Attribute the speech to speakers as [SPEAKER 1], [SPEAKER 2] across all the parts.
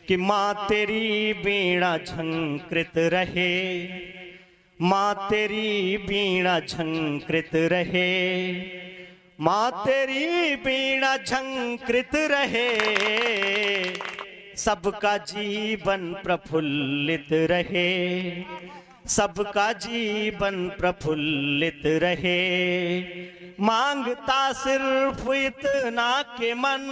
[SPEAKER 1] कि माँ तेरी वीणा झंकृत रहे, माँ तेरी वीणा झंकृत रहे, माँ तेरी वीणा झंकृत रहे, सबका जीवन प्रफुल्लित रहे, सबका जीवन प्रफुल्लित रहे। मांगता सिर्फ इतना के मन,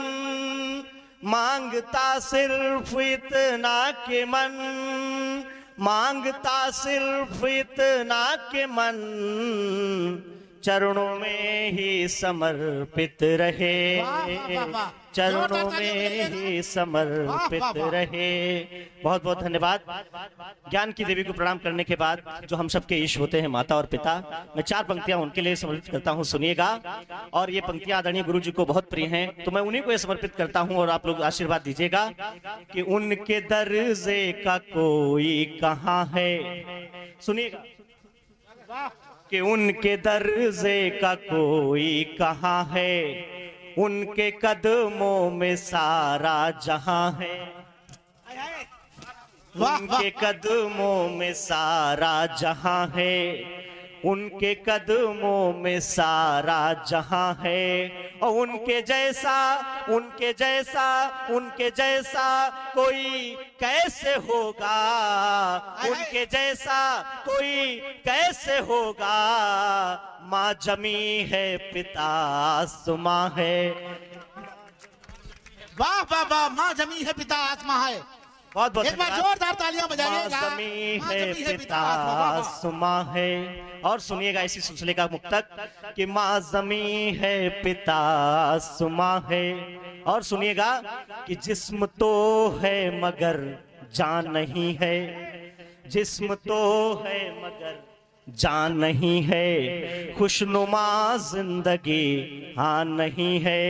[SPEAKER 1] मांगता सिर्फ इतना के मन, मांगता सिर्फ इतना के मन, चरणों में ही समर्पित रहे, चरणों में ही समर्पित रहे। बहुत बहुत धन्यवाद। ज्ञान की देवी को प्रणाम करने के बाद जो हम सबके ईश होते हैं माता और पिता, मैं 4 पंक्तियां उनके लिए समर्पित करता हूं, सुनिएगा। और ये पंक्तियां आदरणीय गुरु जी को बहुत प्रिय हैं, तो मैं उन्हीं को ये समर्पित करता हूं और आप लोग आशीर्वाद दीजिएगा कि उनके दर्जे का कोई कहां है। सुनिएगा कि उनके दर्जे का कोई कहां है, उनके कदमों में सारा जहां है, उनके कदमों में सारा जहां है, उनके कदमों में सारा जहां है। और उनके जैसा, उनके जैसा, उनके जैसा कोई कैसे होगा, उनके जैसा कोई कैसे होगा। माँ जमी है, पिता आसमां है।
[SPEAKER 2] वाह वाह वाह, माँ जमी है, पिता आसमां है।
[SPEAKER 1] बहुत बहुत
[SPEAKER 2] एक बार जोरदार तालियां बजाइएगा।
[SPEAKER 1] माँ जमी है, पिता आसमां है। और सुनिएगा इसी सिलसिले का मुक्तक कि माँ जमी है, पिता आसमां है। और सुनिएगा कि जिस्म तो है मगर जान नहीं है, जिस्म तो है मगर जान नहीं है। खुशनुमा जिंदगी हाँ नहीं है,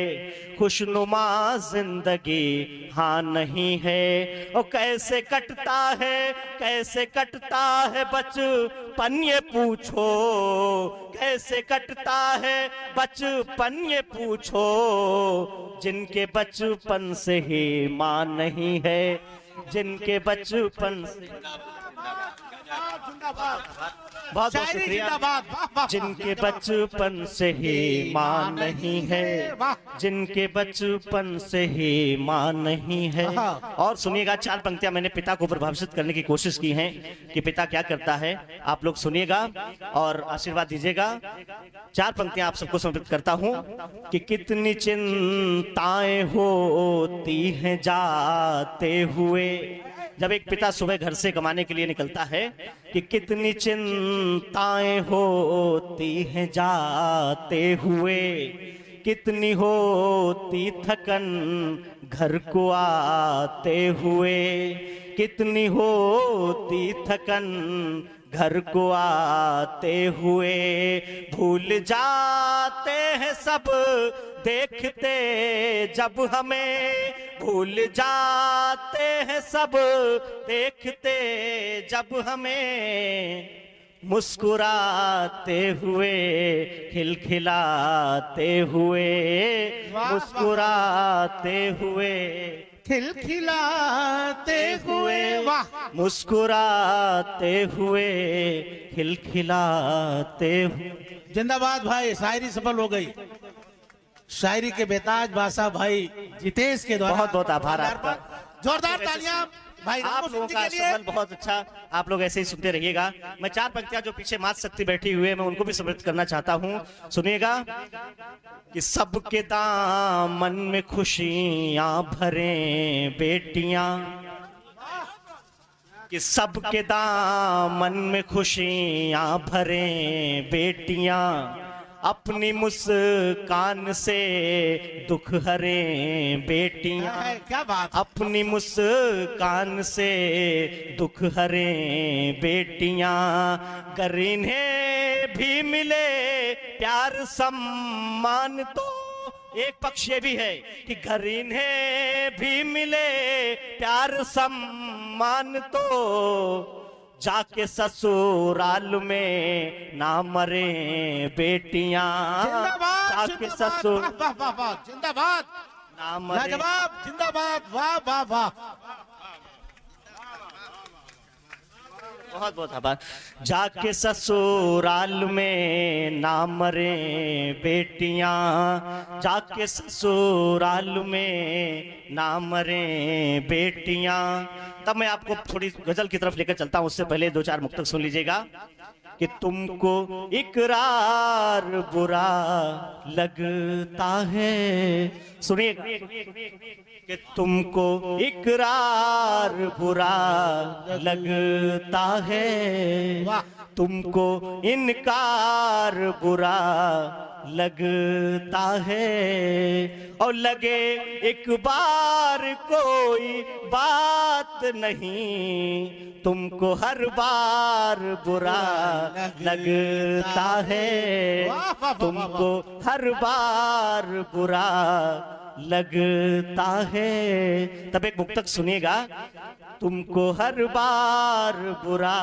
[SPEAKER 1] खुशनुमा जिंदगी हाँ नहीं है। और कैसे कटता है, कैसे कटता है बचपन ये पूछो, कैसे कटता है बचपन ये पूछो। जिनके बचपन से ही माँ नहीं है, जिनके बचपन से बहुत बहुत शुक्रिया। जिनके बचपन से ही माँ नहीं है, जिनके बचपन से ही माँ नहीं है। और सुनिएगा 4 पंक्तियां मैंने पिता को प्रभावित करने की कोशिश की हैं कि पिता क्या करता है। आप लोग सुनिएगा और आशीर्वाद दीजिएगा। 4 पंक्तियां आप सबको समर्पित करता हूं कि कितनी चिंताएं होती हैं जाते हुए। जब एक पिता सुबह घर से कमाने के लिए निकलता है कि कितनी चिंताएं होती हैं जाते हुए, कितनी होती थकन घर को आते हुए, कितनी होती थकन घर को आते हुए। भूल जाते हैं सब देखते जब हमें, भूल जाते हैं सब देखते जब हमें। मुस्कुराते हुए खिलखिलाते हुए, मुस्कुराते हुए
[SPEAKER 2] खिलखिलाते हुए, वाह,
[SPEAKER 1] मुस्कुराते हुए खिलखिलाते हुए।
[SPEAKER 2] जिंदाबाद भाई, शायरी सफल हो गई। शायरी के बेताज बादशाह भाई जितेश के द्वारा
[SPEAKER 1] बहुत बहुत आभार आपका।
[SPEAKER 2] जोरदार तालियां भाई
[SPEAKER 1] आप लोगों का सफल बहुत अच्छा। आप लोग ऐसे ही सुनते रहिएगा। मैं 4 पंक्तियां जो पीछे मात शक्ति बैठी हुई है मैं उनको भी समर्पित करना चाहता हूं। सुनिएगा कि सबके दामन में खुशियां भरे बेटियां, कि सबके दामन में खुशियां भरे बेटियां, अपनी मुस्कान से दुख हरे बेटियां।
[SPEAKER 2] क्या बात,
[SPEAKER 1] अपनी मुस्कान से दुख हरे बेटियां। गर इन्हें भी मिले प्यार सम्मान तो, एक पक्ष ये भी है कि घर इन्हें भी मिले प्यार सम्मान तो, जाके ससुराल में ना मरे बेटियां। जाके ससुर
[SPEAKER 2] जिंदाबाद,
[SPEAKER 1] ना मरे,
[SPEAKER 2] जिंदाबाद, वाह वाह वाह।
[SPEAKER 1] बहुत बहुत आभार। जाके ससुराल में ना मरे बेटियां, जाके ससुराल में ना मरे बेटियां। तब मैं आपको थोड़ी गजल की तरफ लेकर चलता हूं, उससे पहले दो चार मुक्तक सुन लीजिएगा। कि तुमको इकरार बुरा लगता है, सुनिएगा, कि तुमको इकरार बुरा लगता है, तुमको इनकार बुरा लगता है, और लगे एक बार कोई बात नहीं, तुमको हर बार बुरा लगता है, तुमको हर बार बुरा लगता है। तब एक मुक्तक सुनिएगा। तुमको हर बार बुरा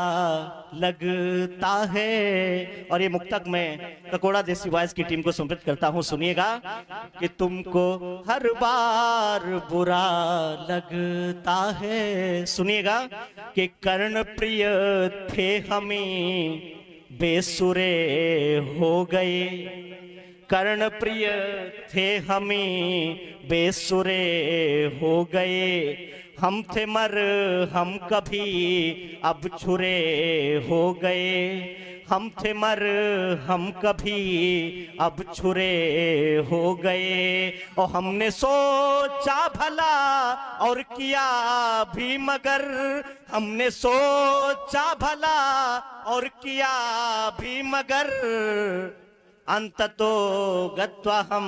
[SPEAKER 1] लगता है, और ये मुक्तक मैं ककोड़ा देसी वॉइस की टीम को समर्पित करता हूं, सुनिएगा। कि तुमको हर बार बुरा लगता है, सुनिएगा। कि कर्ण प्रिय थे हमें बेसुरे हो गए, कर्ण प्रिय थे हमें बेसुरे हो गए, हम थे मर हम कभी अब छुरे हो गए, हम थे मर हम कभी अब छुरे हो गए, और हमने सोचा भला और किया भी मगर, हमने सोचा भला और किया भी मगर, अंततो गत्वा हम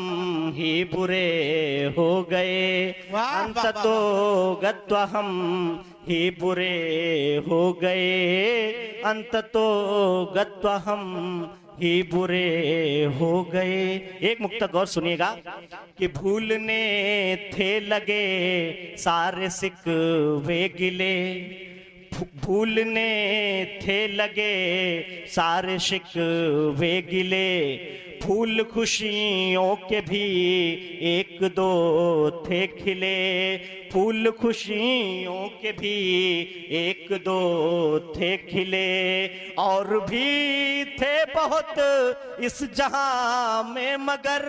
[SPEAKER 1] ही बुरे हो गए, अंततो गत्वा हम ही बुरे हो गए, अंततो गत्वा हम ही बुरे हो गए। एक मुक्तक और सुनिएगा। कि भूलने थे लगे सारे सिकवे गिले, भूलने थे लगे सारे शिकवे गिले, फूल खुशियों के भी एक दो थे खिले, फूल खुशियों के भी एक दो थे खिले, और भी थे बहुत इस जहां में मगर,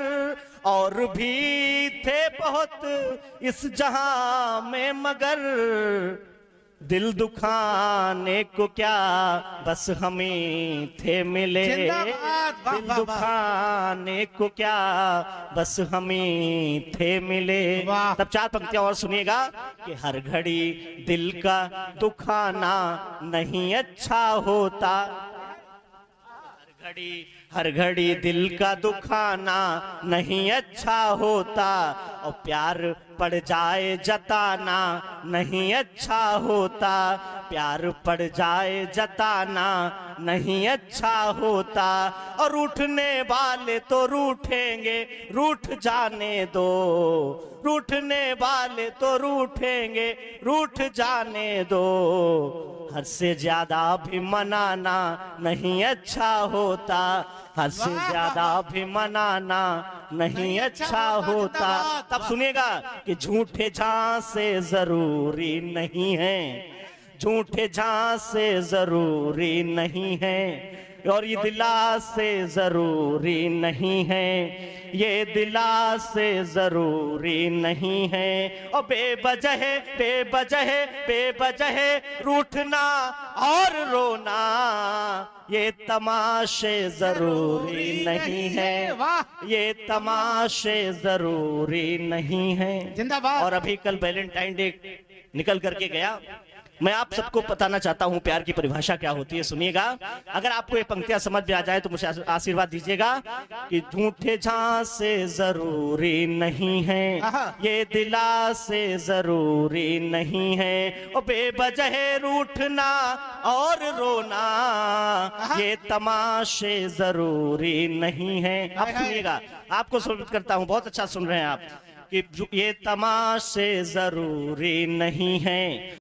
[SPEAKER 1] और भी थे बहुत इस जहां में मगर, दिल दुखाने को क्या बस हमें थे मिले, दिल दुखाने को क्या बस हमें थे मिले। तब चार पंक्तियां और सुनिएगा। कि हर घड़ी दिल का दुखाना नहीं अच्छा होता, हर घड़ी दिल का दुखाना नहीं अच्छा होता, और प्यार पड़ जाए जताना नहीं अच्छा होता, प्यार पड़ जाए जताना नहीं अच्छा होता, और रूठने वाले तो रूठेंगे रूठ जाने दो, रूठने वाले तो रूठेंगे रूठ जाने दो, हद से ज्यादा भी मनाना नहीं अच्छा होता, हद से ज्यादा भी मनाना नहीं अच्छा होता। तब सुनिएगा। कि झूठे झांसे जरूरी नहीं है, झूठे झांसे जरूरी नहीं है, और ये दिला से जरूरी नहीं है, ये दिला से जरूरी नहीं है, और बेवजह बेवजह बेवजह रूठना और रोना ये तमाशे जरूरी नहीं है, ये तमाशे जरूरी नहीं है।
[SPEAKER 2] जिंदाबाद।
[SPEAKER 1] और अभी कल वैलेंटाइन डे निकल करके गया। मैं आप सबको बताना चाहता हूं प्यार की परिभाषा क्या होती है, सुनिएगा। अगर आपको ये पंक्तियां समझ में आ जाए तो मुझे आशीर्वाद दीजिएगा। कि झूठे झांसे जरूरी नहीं है, ये दिला से जरूरी नहीं है, और बेवजह रूठना और रोना ये तमाशे जरूरी नहीं है। अब सुनिएगा, आपको समर्पित करता हूं, बहुत अच्छा सुन रहे हैं आप। कि ये तमाशे जरूरी नहीं है,